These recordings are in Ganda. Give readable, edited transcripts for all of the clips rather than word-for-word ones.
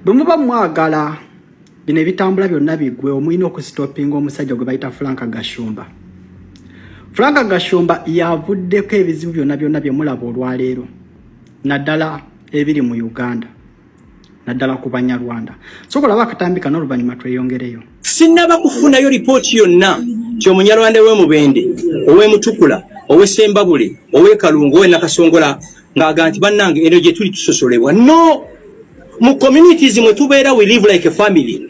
Bumuba mwagala bine bitambula byonna bigwe omuyina okusitopinga omusajja gwe bayita Frank Gashumba. Frank Gashumba yavuddeko ebizibu byonna bye mulaba olwaleero naddala ebiri mu Uganda naddala ku Banyarwanda. Sokola bakatambika n'oluvannyuma tweyongereyo. Sinnaba kufunayo ripooti yonna ky'Omunyarwanda w'Emubende, ow'Emutukula, ow'Essembabule, ow'Ekalungu, ow'Enakasongola ng'aga nti bannange eno gye tuli tusosolebwa. No! Mu communities mwe tubeera we live like a family.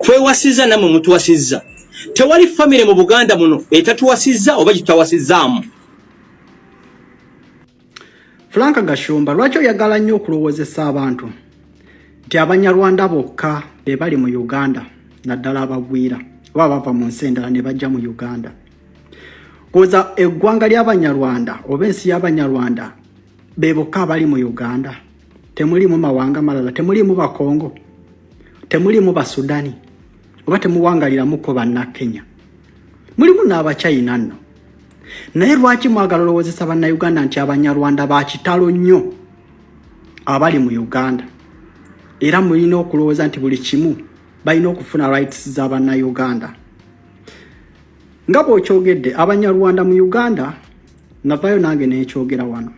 Twewasizza namwe mutuwasizza. Tewali family mu Buganda muno etatuwasizza oba kitawasizzaamu. Frank Gashumba lwaki oyagala nnyo okulowoozesa abantu nti Abanyarwanda bokka be bali mu Uganda naddala abagwira oba bava mu nsi endala ne bajja mu Uganda. Koza eggwanga ly'Abanyarwanda oba ensi y'Abanyarwanda be bokka abali mu Uganda. Temulimu mawanga malala, temulimu Bakongo, temulimu Basudani, oba temuwangaliramu ko banna Kenya. Mulimu n'Abachina nno. Naye lwaki mwagala olowoozesa bannayuganda nti Abanyarwanda ba kitalo nnyo abali mu Uganda? Era mulina okulowooza nti buli kimu balina okufuna rights z'Abannayuganda. Nga bw'okyogedde Abanyarwanda mu Uganda, navayo nange n'ekyogera wano.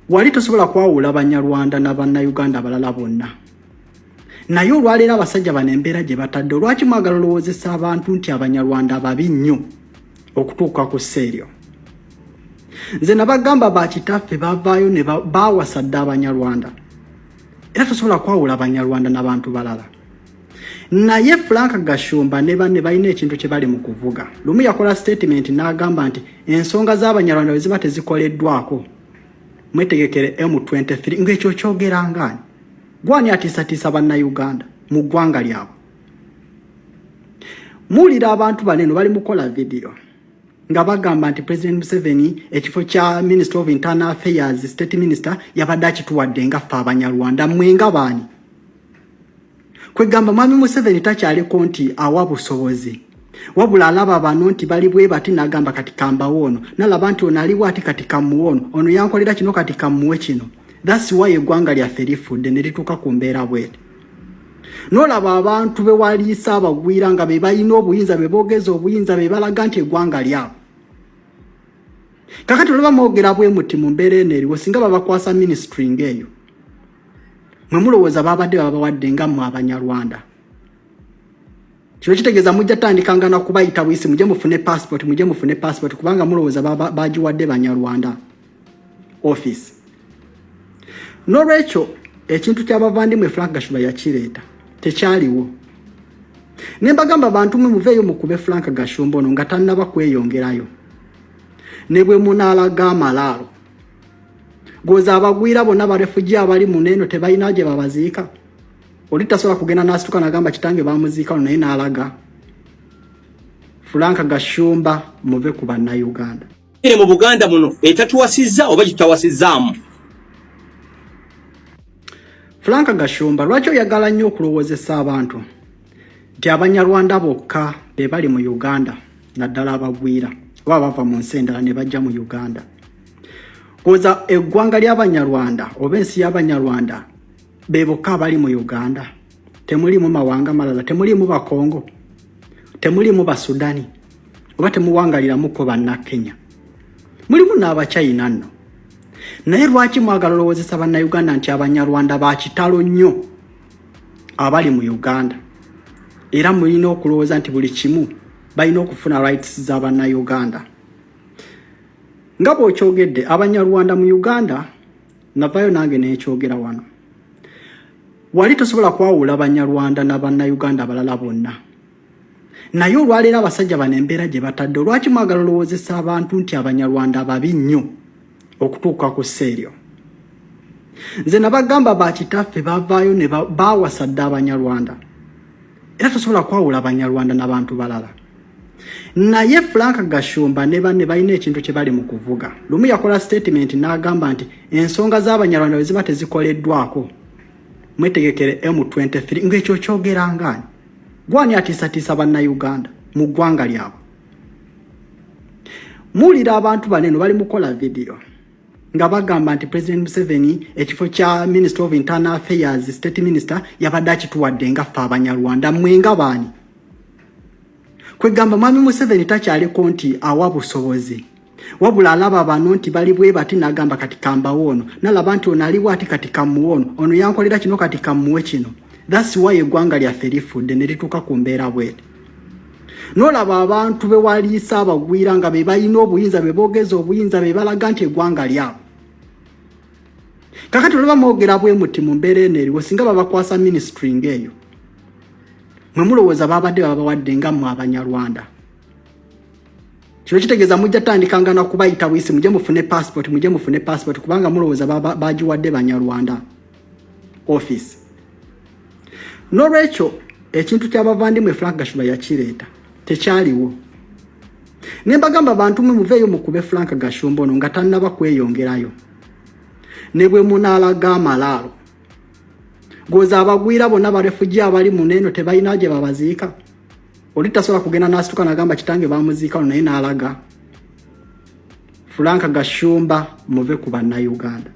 Wali tosobola kwawula Abanyarwanda n'Abannayuganda abalala bonna. Naye olwaleero abasajja bano embeera gye batadde, lwaki mwagala olowoozesa abantu nti Abanyarwanda babi nnyo okutuuka ku sseeryo? Nze nabagamba bakitaffe bavaayo ne baawasa dda Abanyarwanda. Era tosobola kwawula Abanyarwanda n'abantu balala. Naye Frank Gashumba ne banne balina ekintu kye bali mu kuvuga. Lumu yakola statement n'agamba nti ensonga z'Abanyarwanda bwe ziba tezikoleddwako mwetegekere M23 ng'ekyo kyogera ngani. Gwani atiisatiisa Bannayuganda mu ggwanga lyabwe. Muwulira abantu baneno bali mukola video nga bagamba nti President Museveni ekifo kya Minister of Internal Affairs State Minister yabadde akituwadde nga ffe Abanyarwanda mwenga baani. Kwegamba Mwami Museveni takyaliko nti awa busobozi. Wabula alaba bano nti bali bwe bati n'agamba kati kamba wono. Nalaba nti ono aliwo ati kati kamuwono. Ono yankolera kino kati kamuwe kino. That's why eggwanga lyaffe lifudde ne lituuka ku mbeera bwete. N'olaba abantu be waliisa abagwira nga be balina obuyinza, be boogeza obuyinza, be balaga nti eggwanga lyabwe. Kakati olaba mwogera bwe muti mu mbeera eno eriwo singa babakwasa ministry ng'eyo. Mwe mulowooza babadde babawadde nga mmwe Abanyarwanda. Kino kitegeeza mujja tandikanga na kubayita buyisi mujje mufune passport kubanga mulowooza bagiwadde Banyarwanda office. N'olwekyo ekintu ky'abavandimwe Frank Gashumba yakireeta tekyaliwo. Ne mbagamba abantu mwe muveeyo mukube Frank Gashumba ono nga tannaba kweyongerayo. Ne bwe munaalaga amalaalo. Goza abagwira bonna barefugie abali mu neno tebalina gye babaziika. Oli tasobola kugenda n'asituka n'agamba kitange bamuziika naye n'alaga. Frank Gashumba muve ku Bannayuganda. Mu Buganda muno etatuwasizza oba kitawasizzaamu. Frank Gashumba lwaki oyagala nnyo okulowoozesa abantu nti Abanyarwanda bokka be bali mu Uganda naddala abagwira oba bava mu nsi endala ne bajja mu Uganda. Koza eggwanga ly'Abanyarwanda oba ensi y'Abanyarwanda be bokka abali mu Uganda. Temulimu mawanga malala, temulimu Bakongo, temulimu Basudani, oba temuwangaliramu ko banna Kenya. Mulimu n'Abachina nno. Naye lwaki mwagala olowoozesa Bannayuganda nti Abanyarwanda ba kitalo nnyo abali mu Uganda? Era mulina okulowooza nti buli kimu balina okufuna rights z'Abannayuganda. Nga bw'okyogedde Abanyarwanda mu Uganda, navayo nange n'ekyogera wano. Wali tosobola kwawula Abanyarwanda n'Abannayuganda abalala bonna. Naye olwaleero abasajja bano embeera gye batadde, lwaki mwagala olowoozesa abantu nti Abanyarwanda babi nnyo okutuuka ku sseeryo? Nze nabagamba bakitaffe bavaayo ne baawasa dda Abanyarwanda. Era tosobola kwawula Abanyarwanda n'abantu balala. Naye Frank Gashumba ne banne balina ekintu kye bali mu kuvuga. Lumu yakola statement n'agamba nti ensonga z'Abanyarwanda bwe ziba tezikoleddwako mwetegekere M23 ng'ekyo kyogera ngani. Gwani atiisatiisa Bannayuganda mu ggwanga lyabwe. Muwulira abantu baneno bali mukola video nga bagamba nti President Museveni ekifo kya Minister of Internal Affairs State Minister yabadde akituwadde nga ffe Abanyarwanda mwenga baani. Kwegamba Mwami Museveni takyaliko nti awa busobozi. Wabula alaba bano nti bali bwe bati nagamba kati kambawo ono. Nalaba nti ono aliwo ati kati kamuwono. Ono yankolera kino kati kamuwe kino. That's why eggwanga lyaffe lifudde ne lituuka ku mbeera bwete. Nolaba abantu bewaliisa abagwira nga be balina obuyinza be boogeza obuyinza be balaga nti eggwanga lyabo. Kakati olaba mwogera bwe muti mu mbeera eno eriwo singa babakwasa ministry ng'eyo. Mwe mulowooza babadde babawadde nga mmwe Abanyarwanda. Kino kitegeeza mujja tandikanga na kubayita buyisi mujje mufune passport kubanga mulowooza bagiwadde Banyarwanda office. N'olwekyo ekintu ky'abavandimwe Frank Gashuba yakireeta tekyaliwo. Ne mbagamba abantu mwe muveeyo mukube Frank Gashumba ono nga tannaba kweyongerayo. Ne bwe munaalaga amalaalo. Goza abagwira bonna barefuji abali muneno tebalina gye babaziika. Oli tasobola kugenda n'asituka nagamba kitange bamuziika ono naye n'alaga. Frank Gashumba muve ku Bannayuganda.